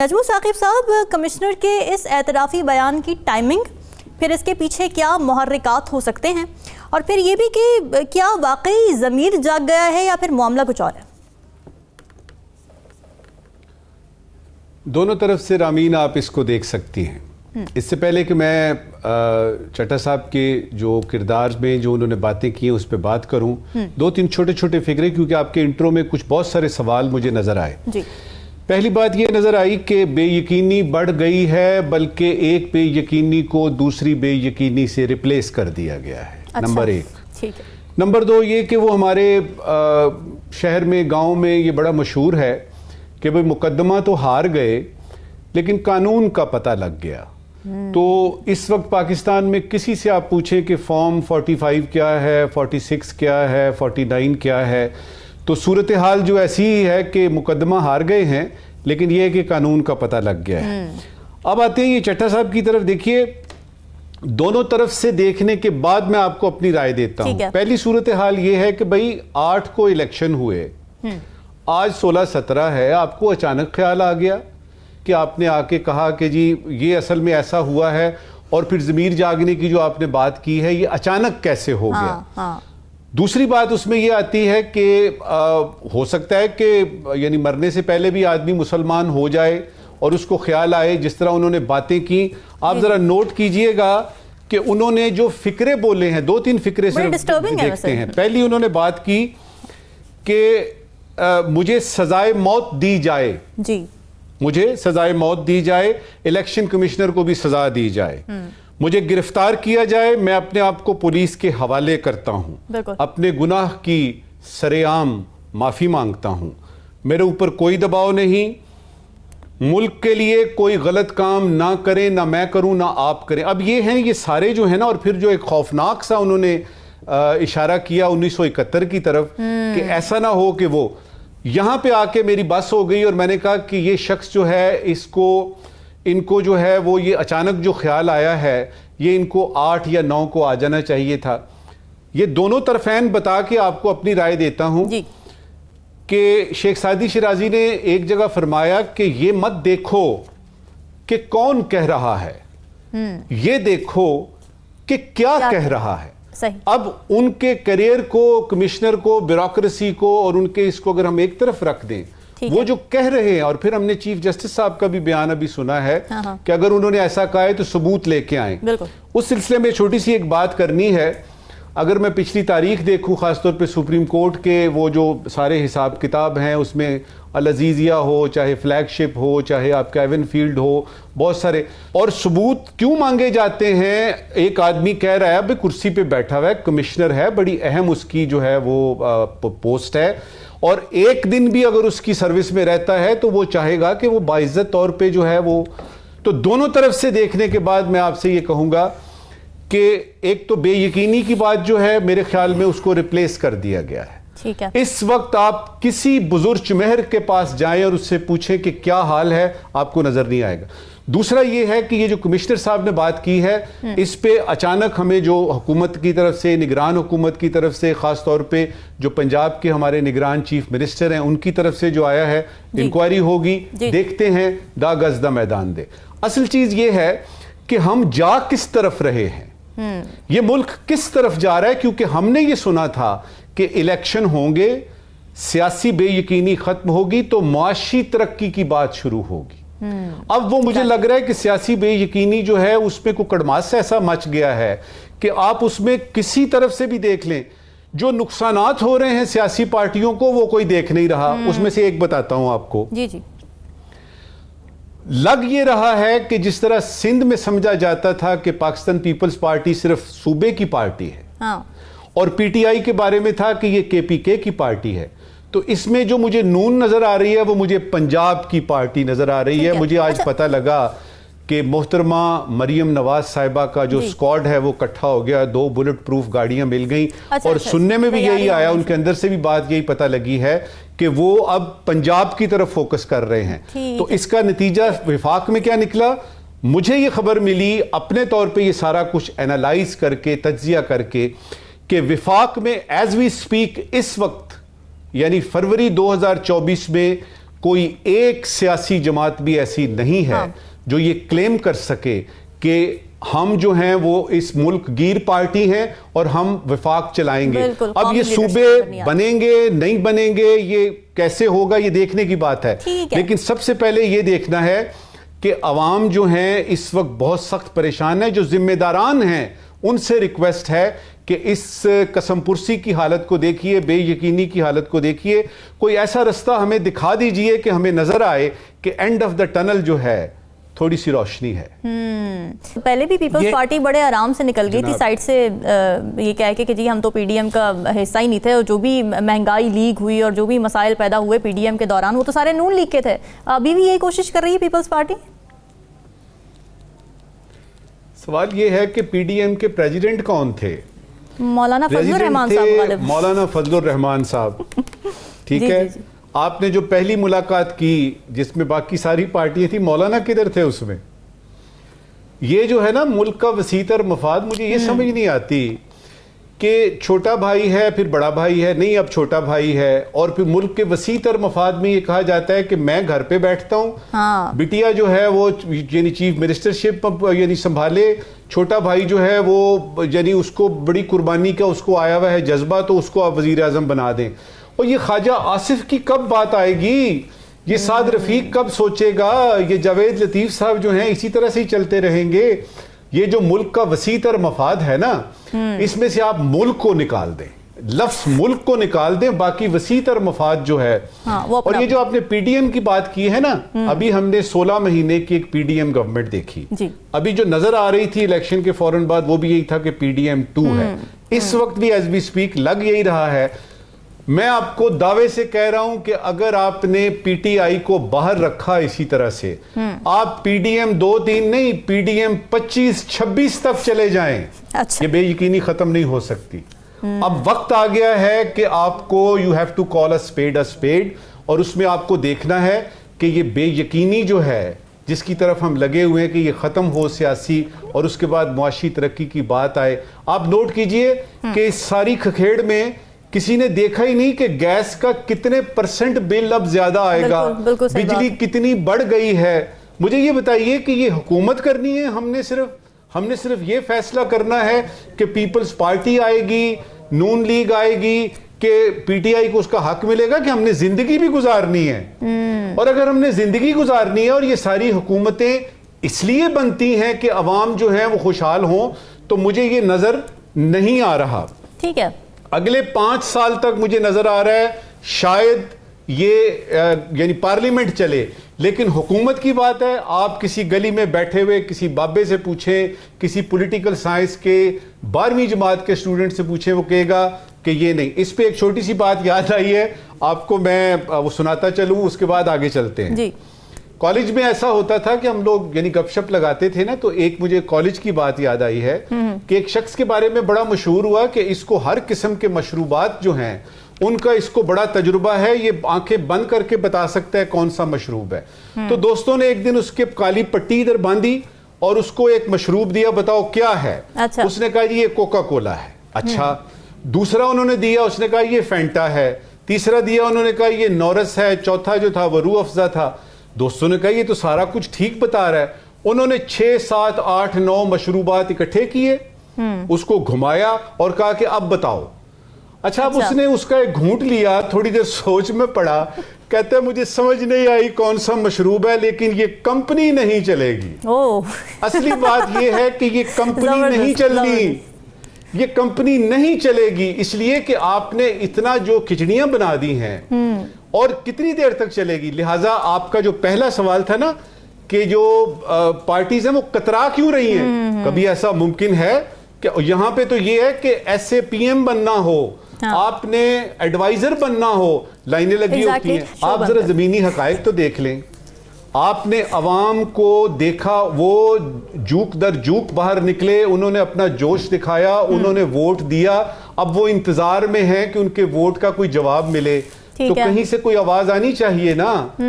نجمو ثاقب صاحب، کمشنر کے اس اعترافی بیان کی ٹائمنگ، پھر اس کے پیچھے کیا محرکات ہو سکتے ہیں، اور پھر یہ بھی کہ کیا واقعی ضمیر جاگ گیا ہے یا پھر معاملہ کچھ اور ہے؟ دونوں طرف سے رامین آپ اس کو دیکھ سکتی ہیں۔ اس سے پہلے کہ میں چٹا صاحب کے جو کردار میں جو انہوں نے باتیں کی ہیں اس پہ بات کروں، دو تین چھوٹے چھوٹے فکرے، کیونکہ آپ کے انٹرو میں کچھ بہت سارے سوال مجھے نظر آئے۔ جی، پہلی بات یہ نظر آئی کہ بے یقینی بڑھ گئی ہے، بلکہ ایک بے یقینی کو دوسری بے یقینی سے ریپلیس کر دیا گیا ہے۔ نمبر ایک۔ ٹھیک ہے۔ نمبر دو یہ کہ وہ ہمارے شہر میں، گاؤں میں یہ بڑا مشہور ہے کہ بھئی مقدمہ تو ہار گئے لیکن قانون کا پتہ لگ گیا۔ تو اس وقت پاکستان میں کسی سے آپ پوچھیں کہ فارم 45 کیا ہے، 46 کیا ہے، 49 کیا ہے، تو صورتحال جو ایسی ہی ہے کہ مقدمہ ہار گئے ہیں لیکن یہ ہے کہ قانون کا پتہ لگ گیا ہے۔ اب آتے ہیں یہ چٹا صاحب کی طرف۔ دیکھیے، دونوں طرف سے دیکھنے کے بعد میں آپ کو اپنی رائے دیتا ہوں۔ پہلی صورتحال یہ ہے کہ بھئی 8 کو الیکشن ہوئے، آج 16-17 ہے، آپ کو اچانک خیال آ گیا کہ آپ نے آ کے کہا کہ جی یہ اصل میں ایسا ہوا ہے، اور پھر ضمیر جاگنے کی جو آپ نے بات کی ہے، یہ اچانک کیسے ہو گیا؟ دوسری بات اس میں یہ آتی ہے کہ ہو سکتا ہے کہ یعنی مرنے سے پہلے بھی آدمی مسلمان ہو جائے اور اس کو خیال آئے، جس طرح انہوں نے باتیں کی۔ آپ ذرا نوٹ کیجئے گا کہ انہوں نے جو فکرے بولے ہیں، 2-3 فکرے صرف دیکھتے ہیں۔ پہلی انہوں نے بات کی کہ مجھے سزائے موت دی جائے، جی مجھے سزائے موت دی جائے، الیکشن کمشنر کو بھی سزا دی جائے، مجھے گرفتار کیا جائے، میں اپنے آپ کو پولیس کے حوالے کرتا ہوں، اپنے گناہ کی سرے عام معافی مانگتا ہوں، میرے اوپر کوئی دباؤ نہیں، ملک کے لیے کوئی غلط کام نہ کریں، نہ میں کروں نہ آپ کریں۔ اب یہ ہیں یہ سارے جو ہیں نا، اور پھر جو ایک خوفناک سا انہوں نے اشارہ کیا 1971 کی طرف کہ ایسا نہ ہو کہ وہ یہاں پہ آ کے میری بس ہو گئی اور میں نے کہا کہ یہ شخص جو ہے ان کو جو ہے وہ یہ اچانک جو خیال آیا ہے، یہ ان کو 8 یا 9 کو آ جانا چاہیے تھا۔ یہ دونوں طرفین بتا کے آپ کو اپنی رائے دیتا ہوں کہ شیخ سعدی شیرازی نے ایک جگہ فرمایا کہ یہ مت دیکھو کہ کون کہہ رہا ہے، یہ دیکھو کہ کیا کہہ رہا ہے۔ اب ان کے کریئر کو، کمشنر کو، بیوروکریسی کو، اور ان کے اس کو اگر ہم ایک طرف رکھ دیں، وہ جو کہہ رہے ہیں، اور پھر ہم نے چیف جسٹس صاحب کا بھی بیان ابھی سنا ہے کہ اگر انہوں نے ایسا کہا ہے تو ثبوت لے کے آئیں۔ اس سلسلے میں چھوٹی سی ایک بات کرنی ہے۔ اگر میں پچھلی تاریخ دیکھوں، خاص طور پہ سپریم کورٹ کے وہ جو سارے حساب کتاب ہیں، اس میں العزیزیہ ہو، چاہے فلیگ شپ ہو، چاہے آپ کا ایون فیلڈ ہو، بہت سارے، اور ثبوت کیوں مانگے جاتے ہیں؟ ایک آدمی کہہ رہا ہے بھئی کرسی پہ بیٹھا ہوا ہے، کمشنر ہے، بڑی اہم اس کی جو ہے وہ پوسٹ ہے، اور ایک دن بھی اگر اس کی سروس میں رہتا ہے تو وہ چاہے گا کہ وہ باعزت طور پہ جو ہے وہ۔ تو دونوں طرف سے دیکھنے کے بعد میں آپ سے یہ کہوں گا کہ ایک تو بے یقینی کی بات جو ہے میرے خیال میں اس کو ریپلیس کر دیا گیا ہے۔ اس وقت آپ کسی بزرگ چمہر کے پاس جائیں اور اس سے پوچھیں کہ کیا حال ہے، آپ کو نظر نہیں آئے گا۔ دوسرا یہ ہے کہ یہ جو کمشنر صاحب نے بات کی ہے، اس پہ اچانک ہمیں جو حکومت کی طرف سے، نگران حکومت کی طرف سے، خاص طور پہ جو پنجاب کے ہمارے نگران چیف منسٹر ہیں، ان کی طرف سے جو آیا ہے، انکوائری ہوگی، دیکھتے ہیں، دا گز دا میدان دے۔ اصل چیز یہ ہے کہ ہم جا کس طرف رہے ہیں، یہ ملک کس طرف جا رہا ہے، کیونکہ ہم نے یہ سنا تھا کہ الیکشن ہوں گے، سیاسی بے یقینی ختم ہوگی تو معاشی ترقی کی بات شروع ہوگی۔ اب وہ مجھے لگ رہا ہے کہ سیاسی بے یقینی جو ہے اس میں کوئی کڑماس ایسا مچ گیا ہے کہ آپ اس میں کسی طرف سے بھی دیکھ لیں، جو نقصانات ہو رہے ہیں سیاسی پارٹیوں کو وہ کوئی دیکھ نہیں رہا۔ اس میں سے ایک بتاتا ہوں آپ کو، لگ یہ رہا ہے کہ جس طرح سندھ میں سمجھا جاتا تھا کہ پاکستان پیپلز پارٹی صرف صوبے کی پارٹی ہے، اور پی ٹی آئی کے بارے میں تھا کہ یہ کے پی کے کی پارٹی ہے، تو اس میں جو مجھے نون نظر آ رہی ہے وہ مجھے پنجاب کی پارٹی نظر آ رہی ہے۔ مجھے آج پتہ لگا کہ محترمہ مریم نواز صاحبہ کا جو سکواڈ ہے وہ اکٹھا ہو گیا، 2 بلٹ پروف گاڑیاں مل گئیں، اور سننے میں بھی یہی آیا، ان کے اندر سے بھی بات یہی پتہ لگی ہے کہ وہ اب پنجاب کی طرف فوکس کر رہے ہیں۔ تو اس کا نتیجہ وفاق میں کیا نکلا؟ مجھے یہ خبر ملی اپنے طور پہ یہ سارا کچھ اینالائز کر کے، تجزیہ کر کے، کہ وفاق میں ایز وی سپیک اس وقت یعنی فروری 2024 میں کوئی ایک سیاسی جماعت بھی ایسی نہیں ہے جو یہ کلیم کر سکے کہ ہم جو ہیں وہ اس ملک گیر پارٹی ہیں اور ہم وفاق چلائیں گے. اب یہ صوبے بنیں گے نہیں بنیں گے یہ کیسے ہوگا یہ دیکھنے کی بات ہے, لیکن سب سے پہلے یہ دیکھنا ہے کہ عوام جو ہیں اس وقت بہت سخت پریشان ہیں. جو ذمہ داران ہیں ان سے ریکویسٹ ہے کہ اس قسم پرسی کی حالت کو دیکھیے, بے یقینی کی حالت کو دیکھیے, کوئی ایسا رستہ ہمیں دکھا دیجئے کہ ہمیں نظر آئے کہ اینڈ آف دا ٹنل جو ہے تھوڑی سی روشنی ہے. پہلے بھی پیپلز پارٹی بڑے آرام سے نکل گئی تھی سائٹ سے یہ کہہ کے کہ جی ہم تو پی ڈی ایم کا حصہ ہی نہیں تھے, اور جو بھی مہنگائی لیگ ہوئی اور جو بھی مسائل پیدا ہوئے پی ڈی ایم کے دوران وہ تو سارے نون لیگ کے تھے. ابھی بھی یہی کوشش کر رہی ہے پیپلز پارٹی؟ سوال یہ ہے کہ پی ڈی ایم کے پریزیڈنٹ کون تھے؟ مولانا فضل الرحمان صاحب. مولانا فضل الرحمان صاحب, ٹھیک ہے. آپ نے جو پہلی ملاقات کی جس میں باقی ساری پارٹیاں تھیں, مولانا کدھر تھے اس میں؟ یہ جو ہے نا ملک کا وسیع تر مفاد, مجھے یہ سمجھ نہیں آتی کہ چھوٹا بھائی ہے پھر بڑا بھائی ہے, نہیں اب چھوٹا بھائی ہے, اور پھر ملک کے وسیع تر مفاد میں یہ کہا جاتا ہے کہ میں گھر پہ بیٹھتا ہوں, بٹیا جو ہے وہ یعنی چیف منسٹرشپ یعنی سنبھالے, چھوٹا بھائی جو ہے وہ یعنی اس کو بڑی قربانی کا اس کو آیا ہوا ہے جذبہ تو اس کو آپ وزیر اعظم بنا دیں. اور یہ خواجہ آصف کی کب بات آئے گی, یہ سعد رفیق کب سوچے گا, یہ جاوید لطیف صاحب جو ہیں اسی طرح سے ہی چلتے رہیں گے. یہ جو ملک کا وسیع تر مفاد ہے نا اس میں سے آپ ملک کو نکال دیں, لفظ ملک کو نکال دیں, باقی وسیع تر مفاد جو ہے. اور یہ جو آپ نے پی ڈی ایم کی بات کی ہے نا, ابھی ہم نے 16 مہینے کی ایک پی ڈی ایم گورنمنٹ دیکھی, ابھی جو نظر آ رہی تھی الیکشن کے فوراً بعد وہ بھی یہی تھا کہ پی ڈی ایم 2 ہے. اس وقت بھی ایز وی سپیک لگ یہی رہا ہے. میں آپ کو دعوے سے کہہ رہا ہوں کہ اگر آپ نے پی ٹی آئی کو باہر رکھا اسی طرح سے, آپ پی ڈی ایم 2-3 نہیں, پی ڈی ایم 25-26 تک چلے جائیں, یہ بے یقینی ختم نہیں ہو سکتی. اب وقت آ گیا ہے کہ آپ کو you have to call a speed, اور اس میں آپ کو دیکھنا ہے کہ یہ بے یقینی جو ہے جس کی طرف ہم لگے ہوئے ہیں کہ یہ ختم ہو سیاسی اور اس کے بعد معاشی ترقی کی بات آئے. آپ نوٹ کیجئے کہ اس ساری کھکھیڑ میں کسی نے دیکھا ہی نہیں کہ گیس کا کتنے % بل اب زیادہ آئے گا, بجلی کتنی بڑھ گئی ہے. مجھے یہ بتائیے کہ یہ حکومت کرنی ہے, ہم نے صرف یہ فیصلہ کرنا ہے کہ پیپلز پارٹی آئے گی, نون لیگ آئے گی, کہ پی ٹی آئی کو اس کا حق ملے گا, کہ ہم نے زندگی بھی گزارنی ہے. اور اگر ہم نے زندگی گزارنی ہے اور یہ ساری حکومتیں اس لیے بنتی ہیں کہ عوام جو ہیں وہ خوشحال ہوں, تو مجھے یہ نظر نہیں آ رہا. ٹھیک ہے, اگلے 5 سال تک مجھے نظر آ رہا ہے شاید یہ یعنی پارلیمنٹ چلے, لیکن حکومت کی بات ہے. آپ کسی گلی میں بیٹھے ہوئے کسی بابے سے پوچھیں, کسی پولیٹیکل سائنس کے 12ویں جماعت کے اسٹوڈنٹ سے پوچھیں, وہ کہے گا کہ یہ نہیں. اس پہ ایک چھوٹی سی بات یاد آئی ہے آپ کو, میں وہ سناتا چلوں, اس کے بعد آگے چلتے ہیں. جی, کالج میں ایسا ہوتا تھا کہ ہم لوگ یعنی گپ شپ لگاتے تھے نا, تو ایک مجھے کالج کی بات یاد آئی ہے کہ ایک شخص کے بارے میں بڑا مشہور ہوا کہ اس کو ہر قسم کے مشروبات جو ہیں ان کا اس کو بڑا تجربہ ہے, یہ آنکھیں بند کر کے بتا سکتا ہے کون سا مشروب ہے. تو دوستوں نے ایک دن اس کے کالی پٹی ادھر باندھی اور اس کو ایک مشروب دیا, بتاؤ کیا ہے؟ اس نے کہا جی یہ کوکا کولا ہے. اچھا. دوسرا انہوں نے دیا, اس نے کہا یہ فینٹا ہے. تیسرا دیا انہوں نے کہا یہ نورس ہے. چوتھا جو تھا وہ روح افزا تھا. دوستوں نے کہا یہ تو سارا کچھ ٹھیک بتا رہا ہے. انہوں نے 6, 7, 8, 9 مشروبات اکٹھے کیے, اس کو گھمایا اور کہا کہ اب بتاؤ. اچھا, اب اس نے اس کا ایک گھونٹ لیا, تھوڑی دیر سوچ میں پڑا, کہتا ہے مجھے سمجھ نہیں آئی کون سا مشروب ہے, لیکن یہ کمپنی نہیں چلے گی. اصلی بات یہ ہے کہ یہ کمپنی نہیں چلنی, یہ کمپنی نہیں چلے گی, اس لیے کہ آپ نے اتنا جو کھچڑیاں بنا دی ہیں, اور کتنی دیر تک چلے گی. لہٰذا آپ کا جو پہلا سوال تھا نا کہ جو پارٹیز ہیں وہ کترا کیوں رہی ہیں, کبھی ایسا ممکن ہے کہ یہاں پہ تو یہ ہے کہ ایس اے پی ایم بننا ہو, آپ نے ایڈوائزر بننا ہو, لائنیں لگی ہوتی ہیں. آپ ذرا زمینی حقائق تو دیکھ لیں. آپ نے عوام کو دیکھا, وہ جوک در جوک باہر نکلے, انہوں نے اپنا جوش دکھایا, انہوں نے ووٹ دیا. اب وہ انتظار میں ہیں کہ ان کے ووٹ کا کوئی جواب ملے, تو کہیں سے کوئی آواز آنی چاہیے نا.